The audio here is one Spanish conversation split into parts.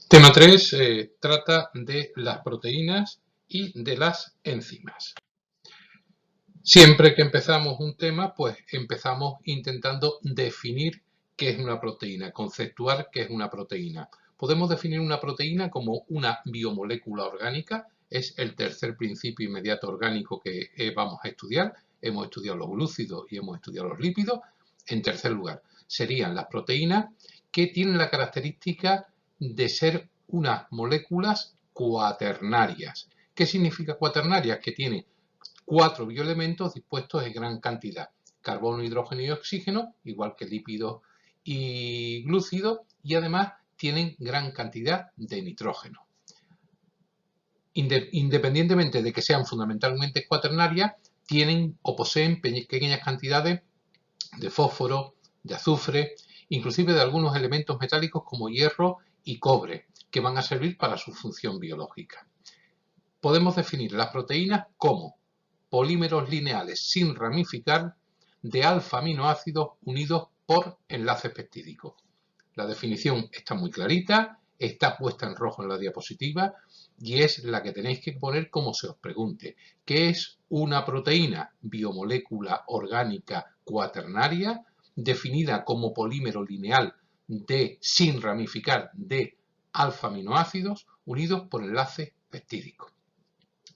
Tema 3 trata de las proteínas y de las enzimas. Siempre que empezamos un tema, pues empezamos intentando definir qué es una proteína, conceptuar qué es una proteína. Podemos definir una proteína como una biomolécula orgánica, es el tercer principio inmediato orgánico que vamos a estudiar. Hemos estudiado los glúcidos y hemos estudiado los lípidos. En tercer lugar, serían las proteínas que tienen la característica de ser unas moléculas cuaternarias. ¿Qué significa cuaternarias? Que tienen 4 bioelementos dispuestos en gran cantidad: carbono, hidrógeno y oxígeno, igual que lípidos y glúcidos, y además tienen gran cantidad de nitrógeno. Independientemente de que sean fundamentalmente cuaternarias, tienen o poseen pequeñas cantidades de fósforo, de azufre, inclusive de algunos elementos metálicos como hierro y cobre, que van a servir para su función biológica. Podemos definir las proteínas como polímeros lineales sin ramificar de alfa-aminoácidos unidos por enlaces peptídicos. La definición está muy clarita, está puesta en rojo en la diapositiva y es la que tenéis que poner como se os pregunte. ¿Qué es una proteína? Biomolécula orgánica cuaternaria definida como polímero lineal sin ramificar de alfa-aminoácidos unidos por enlaces peptídicos.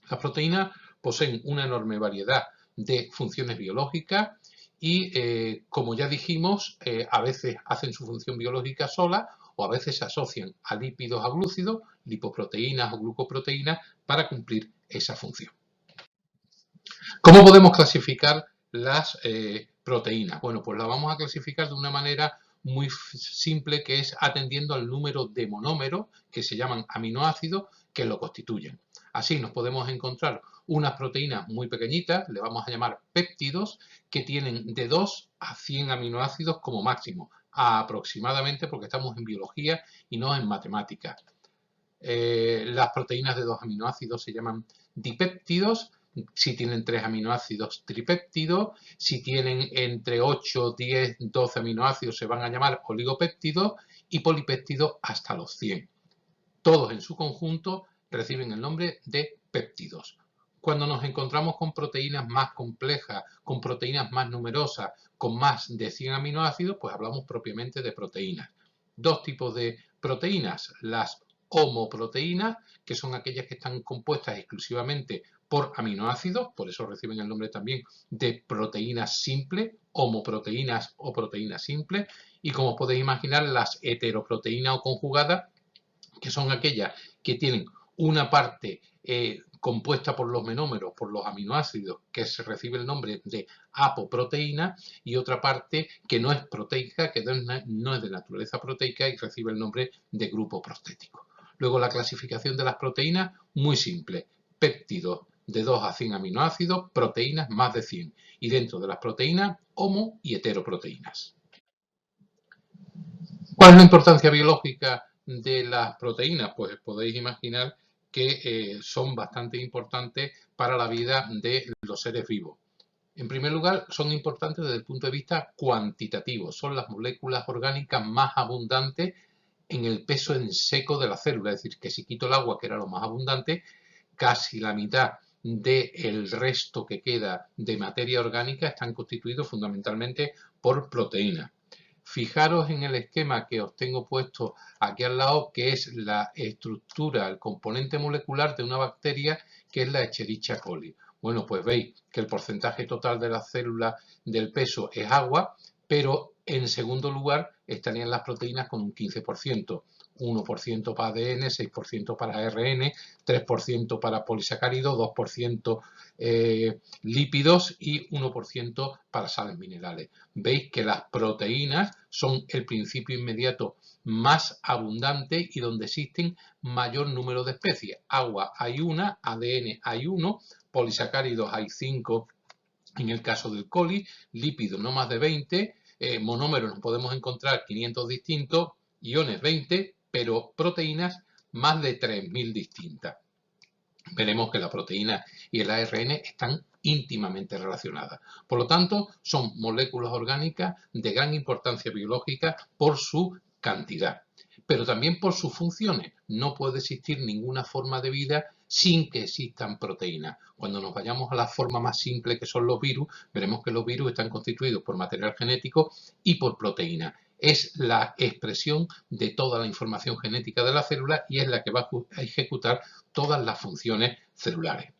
Las proteínas poseen una enorme variedad de funciones biológicas y, como ya dijimos, a veces hacen su función biológica sola o a veces se asocian a lípidos, a glúcidos, lipoproteínas o glucoproteínas para cumplir esa función. ¿Cómo podemos clasificar las proteínas? Bueno, pues las vamos a clasificar de una manera muy simple, que es atendiendo al número de monómeros, que se llaman aminoácidos, que lo constituyen. Así nos podemos encontrar unas proteínas muy pequeñitas, le vamos a llamar péptidos, que tienen de 2 a 100 aminoácidos como máximo, aproximadamente, porque estamos en biología y no en matemáticas. Las proteínas de 2 aminoácidos se llaman dipéptidos. Si tienen 3 aminoácidos, tripéptidos. Si tienen entre 8, 10, 12 aminoácidos, se van a llamar oligopéptidos, y polipéptidos hasta los 100. Todos en su conjunto reciben el nombre de péptidos. Cuando nos encontramos con proteínas más complejas, con proteínas más numerosas, con más de 100 aminoácidos, pues hablamos propiamente de proteínas. Dos tipos de proteínas: las homoproteínas, que son aquellas que están compuestas exclusivamente por aminoácidos, por eso reciben el nombre también de proteínas simples, homoproteínas o proteínas simples, y como os podéis imaginar, las heteroproteínas o conjugadas, que son aquellas que tienen una parte compuesta por los menómeros, por los aminoácidos, que se recibe el nombre de apoproteína, y otra parte que no es proteica, que no es de naturaleza proteica y recibe el nombre de grupo prostético. Luego, la clasificación de las proteínas, muy simple: péptidos de 2 a 100 aminoácidos, proteínas más de 100, y dentro de las proteínas, homo y heteroproteínas. ¿Cuál es la importancia biológica de las proteínas? Pues podéis imaginar que son bastante importantes para la vida de los seres vivos. En primer lugar, son importantes desde el punto de vista cuantitativo. Son las moléculas orgánicas más abundantes en el peso en seco de la célula. Es decir, que si quito el agua, que era lo más abundante, casi la mitad del resto que queda de materia orgánica están constituidos fundamentalmente por proteínas. Fijaros en el esquema que os tengo puesto aquí al lado, que es la estructura, el componente molecular de una bacteria, que es la Escherichia coli. Bueno, pues veis que el porcentaje total de las células del peso es agua, pero en segundo lugar estarían las proteínas con un 15%. 1% para ADN, 6% para ARN, 3% para polisacáridos, 2% lípidos y 1% para sales minerales. Veis que las proteínas son el principio inmediato más abundante y donde existen mayor número de especies. Agua hay una, ADN hay uno, polisacáridos hay 5 en el caso del coli, lípidos no más de 20, monómeros nos podemos encontrar 500 distintos, iones 20, pero proteínas más de 3000 distintas. Veremos que la proteína y el ARN están íntimamente relacionadas. Por lo tanto, son moléculas orgánicas de gran importancia biológica por su cantidad. pero también por sus funciones. No puede existir ninguna forma de vida sin que existan proteínas. Cuando nos vayamos a la forma más simple que son los virus, veremos que los virus están constituidos por material genético y por proteínas. Es la expresión de toda la información genética de la célula y es la que va a ejecutar todas las funciones celulares.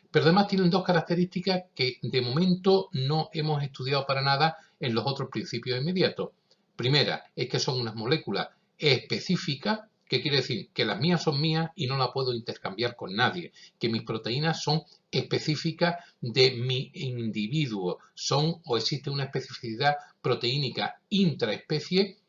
Pero además tienen dos características que de momento no hemos estudiado para nada en los otros principios inmediatos. Primera es que son unas moléculas específicas, que quiere decir que las mías son mías y no las puedo intercambiar con nadie, que mis proteínas son específicas de mi individuo, son o existe una especificidad proteínica intraespecie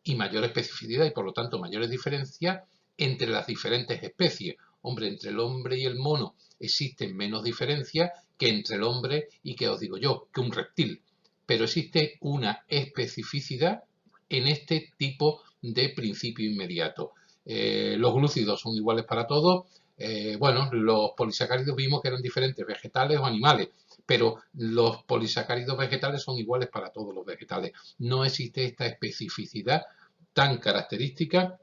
y mayor especificidad y por lo tanto mayores diferencias entre las diferentes especies. Hombre, entre el hombre y el mono existen menos diferencias que entre el hombre y, que os digo yo, que un reptil. Pero existe una especificidad en este tipo de principio inmediato. Los glúcidos son iguales para todos. Bueno, los polisacáridos vimos que eran diferentes, vegetales o animales, pero los polisacáridos vegetales son iguales para todos los vegetales. No existe esta especificidad tan característica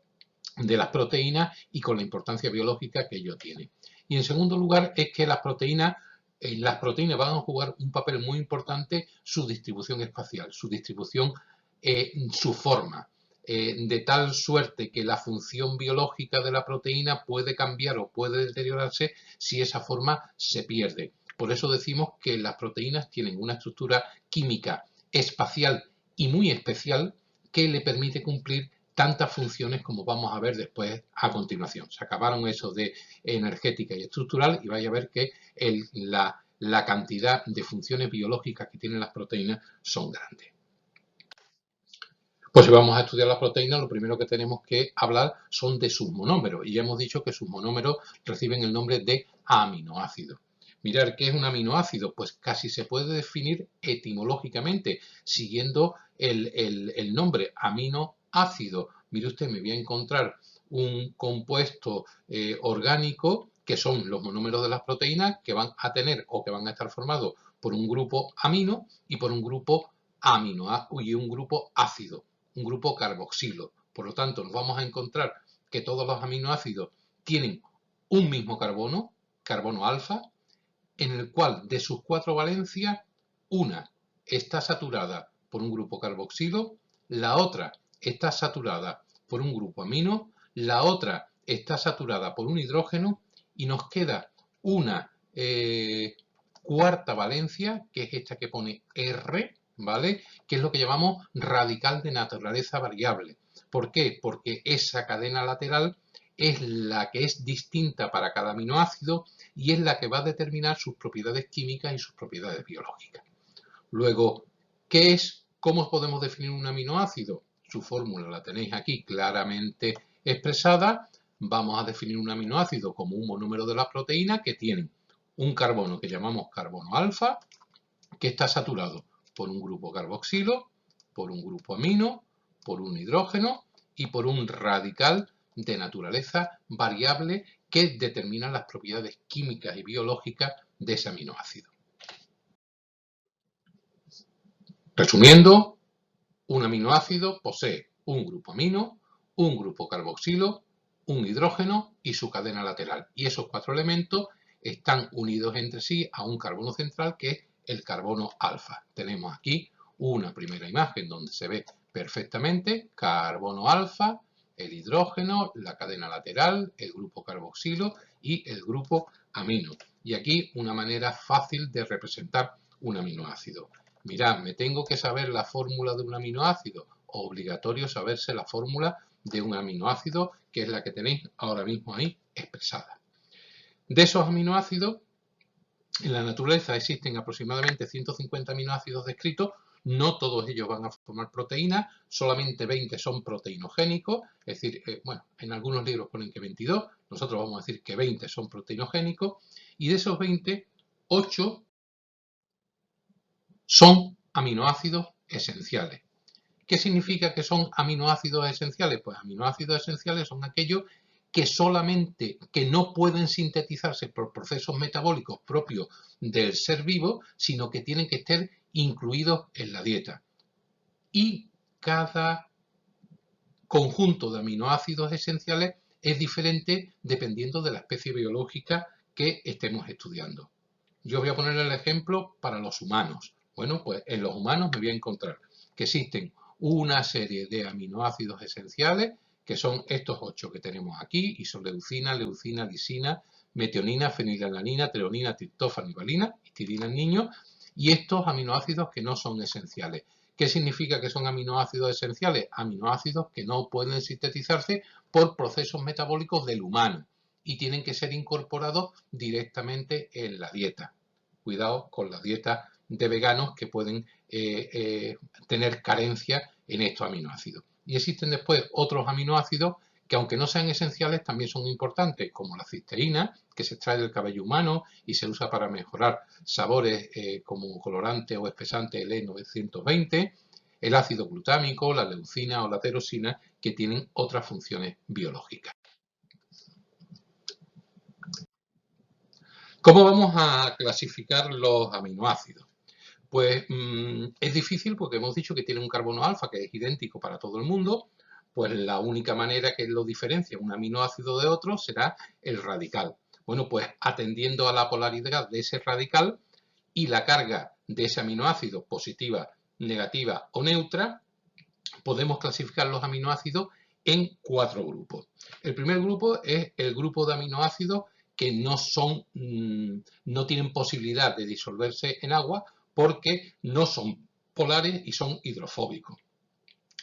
de las proteínas y con la importancia biológica que ello tiene. Y en segundo lugar es que las proteínas van a jugar un papel muy importante su distribución espacial, su distribución, su forma, de tal suerte que la función biológica de la proteína puede cambiar o puede deteriorarse si esa forma se pierde. Por eso decimos que las proteínas tienen una estructura química espacial y muy especial que le permite cumplir tantas funciones como vamos a ver después a continuación. Se acabaron eso de energética y estructural y vais a ver que la cantidad de funciones biológicas que tienen las proteínas son grandes. Pues si vamos a estudiar las proteínas, lo primero que tenemos que hablar son de sus monómeros. Y ya hemos dicho que sus monómeros reciben el nombre de aminoácidos. Mirar, ¿qué es un aminoácido? Pues casi se puede definir etimológicamente, siguiendo el nombre aminoácido. Mire usted, me voy a encontrar un compuesto orgánico, que son los monómeros de las proteínas, que van a tener o que van a estar formados por un grupo amino y por un grupo y un grupo ácido, un grupo carboxilo. Por lo tanto, nos vamos a encontrar que todos los aminoácidos tienen un mismo carbono, carbono alfa, en el cual de sus 4 valencias, una está saturada por un grupo carboxilo, la otra está saturada por un grupo amino, la otra está saturada por un hidrógeno y nos queda una cuarta valencia, que es esta que pone R, ¿vale? Que es lo que llamamos radical de naturaleza variable. ¿Por qué? Porque esa cadena lateral es la que es distinta para cada aminoácido y es la que va a determinar sus propiedades químicas y sus propiedades biológicas. Luego, ¿qué es? ¿Cómo podemos definir un aminoácido? Su fórmula la tenéis aquí claramente expresada. Vamos a definir un aminoácido como un monómero de la proteína que tiene un carbono que llamamos carbono alfa, que está saturado por un grupo carboxilo, por un grupo amino, por un hidrógeno y por un radical de naturaleza variable que determina las propiedades químicas y biológicas de ese aminoácido. Resumiendo, un aminoácido posee un grupo amino, un grupo carboxilo, un hidrógeno y su cadena lateral. Y esos 4 elementos están unidos entre sí a un carbono central que es el carbono alfa. Tenemos aquí una primera imagen donde se ve perfectamente carbono alfa, el hidrógeno, la cadena lateral, el grupo carboxilo y el grupo amino. Y aquí una manera fácil de representar un aminoácido. Mirad, me tengo que saber la fórmula de un aminoácido. Obligatorio saberse la fórmula de un aminoácido, que es la que tenéis ahora mismo ahí expresada. De esos aminoácidos, en la naturaleza existen aproximadamente 150 aminoácidos descritos. No todos ellos van a formar proteínas, solamente 20 son proteinogénicos, es decir, bueno, en algunos libros ponen que 22, nosotros vamos a decir que 20 son proteinogénicos, y de esos 20, 8 son aminoácidos esenciales. ¿Qué significa que son aminoácidos esenciales? Pues aminoácidos esenciales son aquellos que no pueden sintetizarse por procesos metabólicos propios del ser vivo, sino que tienen que estar incluidos en la dieta. Y cada conjunto de aminoácidos esenciales es diferente dependiendo de la especie biológica que estemos estudiando. Yo voy a poner el ejemplo para los humanos. Bueno, pues en los humanos me voy a encontrar que existen una serie de aminoácidos esenciales que son estos 8 que tenemos aquí: isoleucina, leucina, lisina, metionina, fenilalanina, treonina, triptófano y valina, histidina en niños, y estos aminoácidos que no son esenciales. ¿Qué significa que son aminoácidos esenciales? Aminoácidos que no pueden sintetizarse por procesos metabólicos del humano y tienen que ser incorporados directamente en la dieta. Cuidado con las dietas de veganos que pueden tener carencia en estos aminoácidos. Y existen después otros aminoácidos que, aunque no sean esenciales, también son importantes, como la cisteína, que se extrae del cabello humano y se usa para mejorar sabores como colorante o espesante el E920, el ácido glutámico, la leucina o la tirosina, que tienen otras funciones biológicas. ¿Cómo vamos a clasificar los aminoácidos? Pues es difícil porque hemos dicho que tiene un carbono alfa que es idéntico para todo el mundo, pues la única manera que lo diferencia un aminoácido de otro será el radical. Bueno, pues atendiendo a la polaridad de ese radical y la carga de ese aminoácido positiva, negativa o neutra, podemos clasificar los aminoácidos en 4 grupos. El primer grupo es el grupo de aminoácidos que no tienen posibilidad de disolverse en agua porque no son polares y son hidrofóbicos.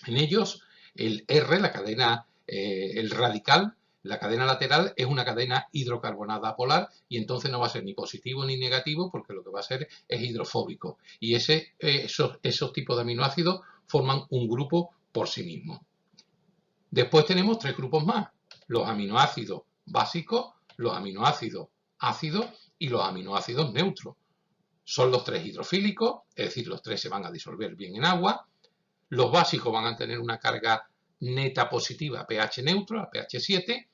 En ellos, el R, la cadena, el radical, la cadena lateral es una cadena hidrocarbonada polar y entonces no va a ser ni positivo ni negativo porque lo que va a ser es hidrofóbico. Y esos tipos de aminoácidos forman un grupo por sí mismos. Después tenemos 3 grupos más: los aminoácidos básicos, los aminoácidos ácidos y los aminoácidos neutros. Son los 3 hidrofílicos, es decir, los 3 se van a disolver bien en agua. Los básicos van a tener una carga neta positiva a pH neutro, a pH 7.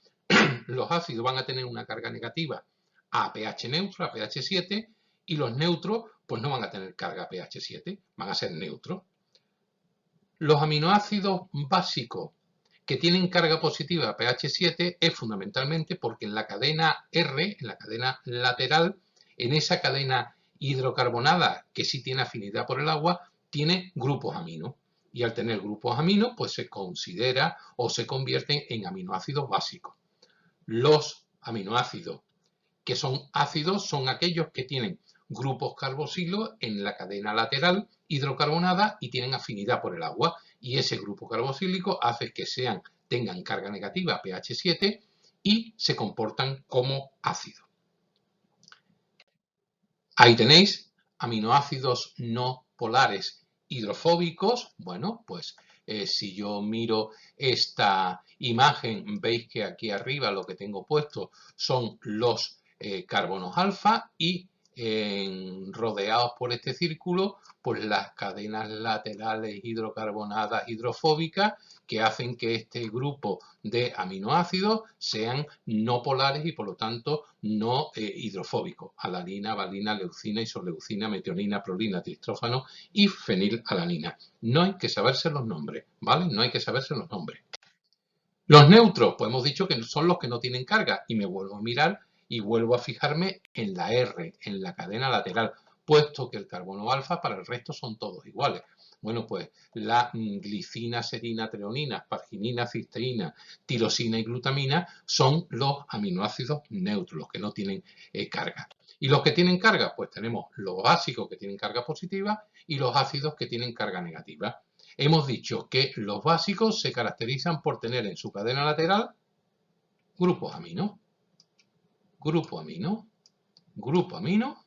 Los ácidos van a tener una carga negativa a pH neutro, a pH 7. Y los neutros, pues no van a tener carga a pH 7, van a ser neutros. Los aminoácidos básicos que tienen carga positiva a pH 7 es fundamentalmente porque en la cadena R, en la cadena lateral, en esa cadena hidrocarbonada que sí tiene afinidad por el agua, tiene grupos amino. Y al tener grupos amino, pues se considera o se convierten en aminoácidos básicos. Los aminoácidos que son ácidos son aquellos que tienen grupos carboxilo en la cadena lateral hidrocarbonada y tienen afinidad por el agua. Y ese grupo carboxílico hace que tengan carga negativa pH 7 y se comportan como ácidos. Ahí tenéis aminoácidos no polares hidrofóbicos. Bueno, pues si yo miro esta imagen, veis que aquí arriba lo que tengo puesto son los carbonos alfa y rodeados por este círculo, pues las cadenas laterales hidrocarbonadas hidrofóbicas que hacen que este grupo de aminoácidos sean no polares y por lo tanto no hidrofóbicos: alanina, valina, leucina, isoleucina, metionina, prolina, triptófano y fenilalanina. No hay que saberse los nombres, ¿vale? No hay que saberse los nombres. Los neutros, pues hemos dicho que son los que no tienen carga, y me vuelvo a mirar y vuelvo a fijarme en la R, en la cadena lateral, puesto que el carbono alfa para el resto son todos iguales. Bueno, pues la glicina, serina, treonina, asparginina, cisteína, tirosina y glutamina son los aminoácidos neutros, los que no tienen carga. ¿Y los que tienen carga? Pues tenemos los básicos que tienen carga positiva y los ácidos que tienen carga negativa. Hemos dicho que los básicos se caracterizan por tener en su cadena lateral grupos amino, grupo amino, grupo amino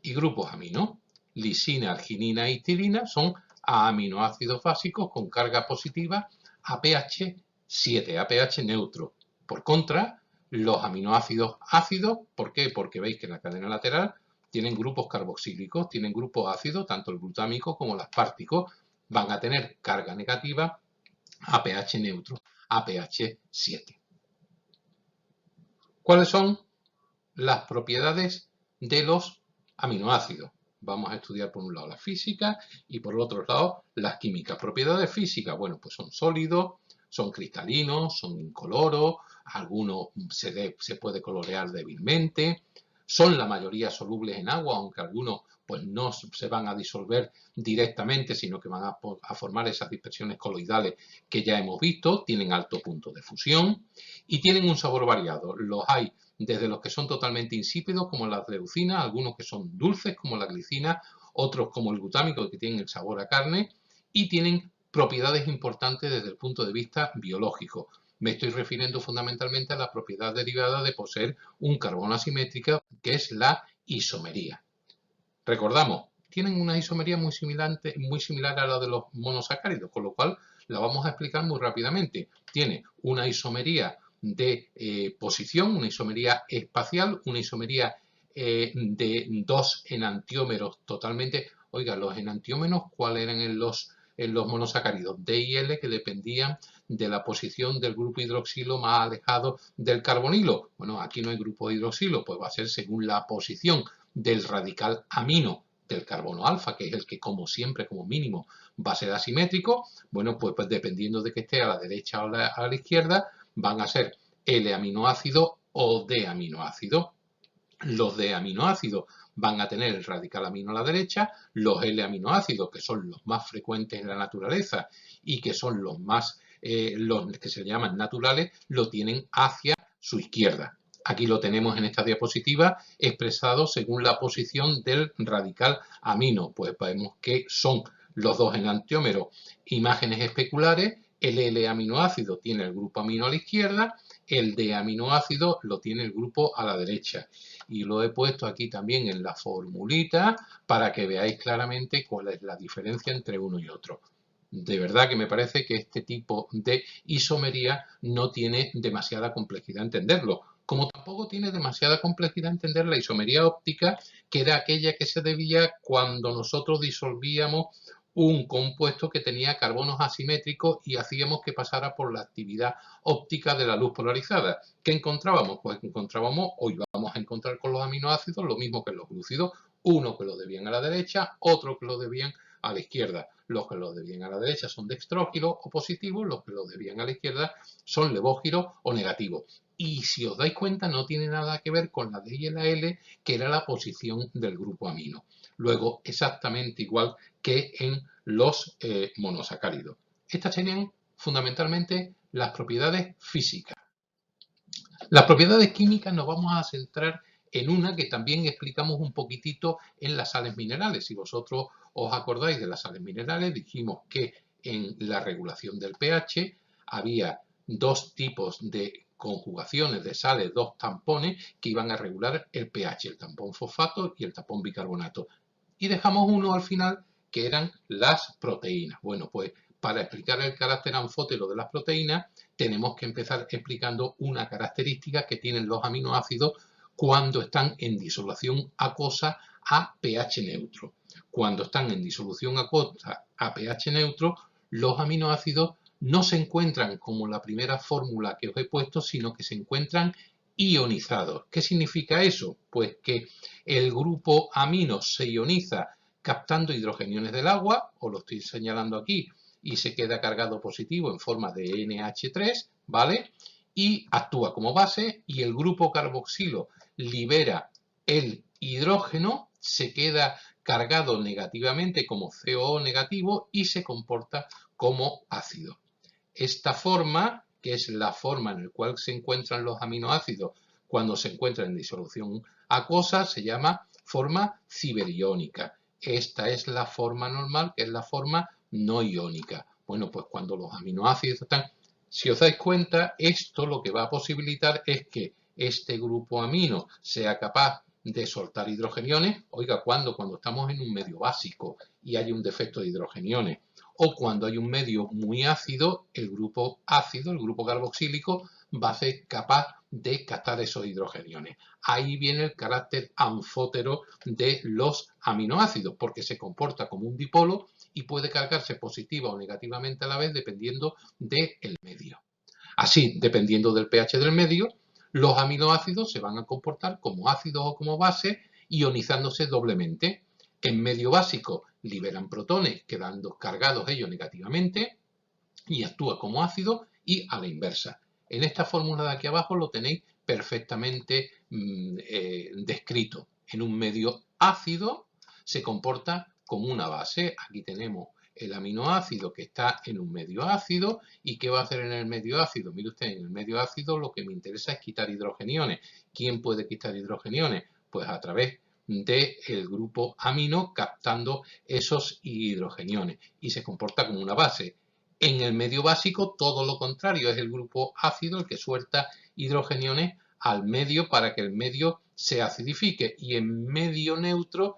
y grupos amino. Lisina, arginina y histidina son aminoácidos básicos con carga positiva a pH 7, a pH neutro. Por contra, los aminoácidos ácidos, ¿por qué? Porque veis que en la cadena lateral tienen grupos carboxílicos, tienen grupos ácidos, tanto el glutámico como el aspártico, van a tener carga negativa a pH neutro, a pH 7. ¿Cuáles son las propiedades de los aminoácidos? Vamos a estudiar por un lado la física y por el otro lado las químicas. Propiedades físicas, bueno, pues son sólidos, son cristalinos, son incoloros, algunos se puede colorear débilmente, son la mayoría solubles en agua, aunque algunos pues no se van a disolver directamente, sino que van a formar esas dispersiones coloidales que ya hemos visto, tienen alto punto de fusión y tienen un sabor variado. Los hay desde los que son totalmente insípidos, como la leucina, algunos que son dulces, como la glicina, otros como el glutámico, que tienen el sabor a carne, y tienen propiedades importantes desde el punto de vista biológico. Me estoy refiriendo fundamentalmente a la propiedad derivada de poseer un carbono asimétrico, que es la isomería. Recordamos, tienen una isomería muy similar a la de los monosacáridos, con lo cual la vamos a explicar muy rápidamente. Tiene una isomería de posición, una isomería espacial, una isomería de dos enantiómeros totalmente. Oiga, los enantiómeros, ¿cuáles eran en los monosacáridos? D y L, que dependían de la posición del grupo hidroxilo más alejado del carbonilo. Bueno, aquí no hay grupo de hidroxilo, pues va a ser según la posición del radical amino del carbono alfa, que es el que como siempre, como mínimo, va a ser asimétrico. Bueno, pues dependiendo de que esté a la derecha o a la izquierda, van a ser L-aminoácido o D-aminoácido. Los D-aminoácidos van a tener el radical amino a la derecha, los L-aminoácidos, que son los más frecuentes en la naturaleza y que son los que se llaman naturales, lo tienen hacia su izquierda. Aquí lo tenemos en esta diapositiva expresado según la posición del radical amino. Pues vemos que son los dos enantiómeros imágenes especulares. El L-aminoácido tiene el grupo amino a la izquierda, el D-aminoácido lo tiene el grupo a la derecha. Y lo he puesto aquí también en la formulita para que veáis claramente cuál es la diferencia entre uno y otro. De verdad que me parece que este tipo de isomería no tiene demasiada complejidad entenderlo, como tampoco tiene demasiada complejidad entender la isomería óptica, que era aquella que se debía cuando nosotros disolvíamos un compuesto que tenía carbonos asimétricos y hacíamos que pasara por la actividad óptica de la luz polarizada. ¿Qué encontrábamos? Pues encontrábamos, hoy vamos a encontrar con los aminoácidos lo mismo que los glúcidos, uno que lo debían a la derecha, otro que lo debían a la izquierda. Los que lo debían a la derecha son dextrógiros o positivos, los que lo debían a la izquierda son levógiros o negativos. Y si os dais cuenta, no tiene nada que ver con la D y la L, que era la posición del grupo amino. Luego, exactamente igual que en los monosacáridos. Estas serían fundamentalmente las propiedades físicas. Las propiedades químicas nos vamos a centrar en una que también explicamos un poquitito en las sales minerales. Si vosotros os acordáis de las sales minerales, dijimos que en la regulación del pH había dos tipos de conjugaciones de sales, dos tampones que iban a regular el pH, el tampón fosfato y el tampón bicarbonato. Y dejamos uno al final que eran las proteínas. Bueno, pues para explicar el carácter anfótero de las proteínas tenemos que empezar explicando una característica que tienen los aminoácidos cuando están en disolución acuosa a pH neutro. Cuando están en disolución acuosa a pH neutro, los aminoácidos no se encuentran como la primera fórmula que os he puesto, sino que se encuentran ionizados. ¿Qué significa eso? Pues que el grupo amino se ioniza captando hidrogeniones del agua, os lo estoy señalando aquí, y se queda cargado positivo en forma de NH3, ¿vale? Y actúa como base y el grupo carboxilo libera el hidrógeno, se queda cargado negativamente como COO negativo y se comporta como ácido. Esta forma, que es la forma en la cual se encuentran los aminoácidos cuando se encuentran en disolución acuosa, se llama forma ciberiónica. Esta es la forma normal, que es la forma no iónica. Bueno, pues cuando los aminoácidos están... Si os dais cuenta, esto lo que va a posibilitar es que este grupo amino sea capaz de soltar hidrogeniones. Oiga, ¿cuándo? Cuando estamos en un medio básico y hay un defecto de hidrogeniones. O cuando hay un medio muy ácido, el grupo carboxílico, va a ser capaz de captar esos hidrogeniones. Ahí viene el carácter anfótero de los aminoácidos, porque se comporta como un dipolo y puede cargarse positiva o negativamente a la vez dependiendo del medio. Así, dependiendo del pH del medio, los aminoácidos se van a comportar como ácidos o como bases, ionizándose doblemente. En medio básico liberan protones, quedando cargados ellos negativamente, y actúa como ácido, y a la inversa. En esta fórmula de aquí abajo lo tenéis perfectamente descrito. En un medio ácido se comporta como una base. Aquí tenemos el aminoácido que está en un medio ácido. ¿Y qué va a hacer en el medio ácido? Mire usted, en el medio ácido lo que me interesa es quitar hidrogeniones. ¿Quién puede quitar hidrogeniones? Pues a través del grupo amino captando esos hidrogeniones y se comporta como una base. En el medio básico todo lo contrario, es el grupo ácido el que suelta hidrogeniones al medio para que el medio se acidifique, y en medio neutro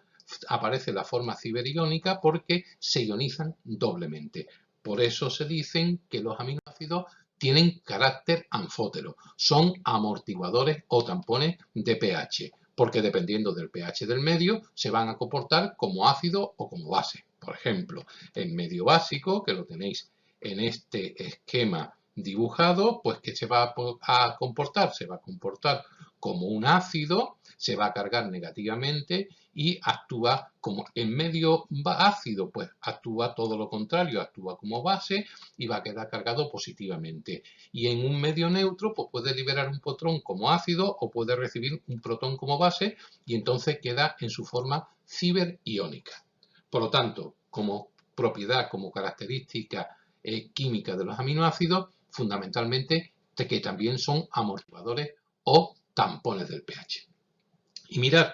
aparece la forma ciberiónica porque se ionizan doblemente. Por eso se dicen que los aminoácidos tienen carácter anfótero, son amortiguadores o tampones de pH, porque dependiendo del pH del medio se van a comportar como ácido o como base. Por ejemplo, en medio básico, que lo tenéis en este esquema dibujado, pues ¿qué se va a comportar? Se va a comportar como un ácido, se va a cargar negativamente y actúa como en medio ácido, pues actúa todo lo contrario, actúa como base y va a quedar cargado positivamente. Y en un medio neutro, pues puede liberar un protón como ácido o puede recibir un protón como base y entonces queda en su forma ciberiónica. Por lo tanto, como propiedad, como característica química de los aminoácidos, fundamentalmente que también son amortiguadores o tampones del pH. Y mirad,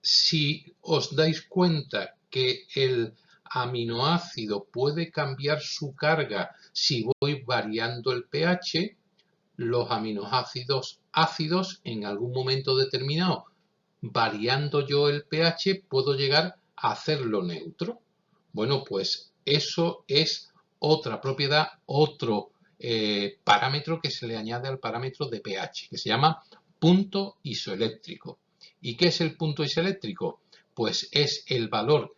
si os dais cuenta que el aminoácido puede cambiar su carga si voy variando el pH, los aminoácidos ácidos en algún momento determinado, variando yo el pH, puedo llegar a hacerlo neutro. Bueno, pues eso es otra propiedad, otro parámetro que se le añade al parámetro de pH, que se llama punto isoeléctrico. ¿Y qué es el punto isoeléctrico? Pues es el valor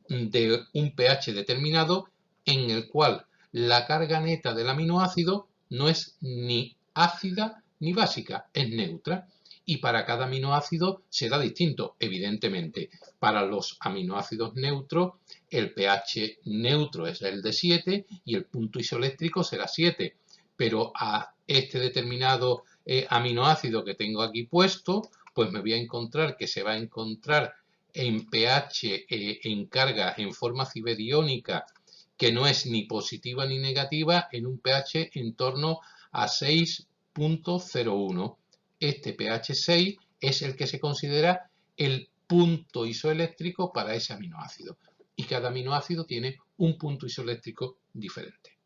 de un pH determinado en el cual la carga neta del aminoácido no es ni ácida ni básica, es neutra. Y para cada aminoácido será distinto, evidentemente. Para los aminoácidos neutros, el pH neutro es el de 7 y el punto isoeléctrico será 7. Pero a este determinado aminoácido que tengo aquí puesto, pues me voy a encontrar que se va a encontrar en pH en carga en forma ciberiónica, que no es ni positiva ni negativa, en un pH en torno a 6.01. Este pH 6 es el que se considera el punto isoeléctrico para ese aminoácido. Y cada aminoácido tiene un punto isoeléctrico diferente.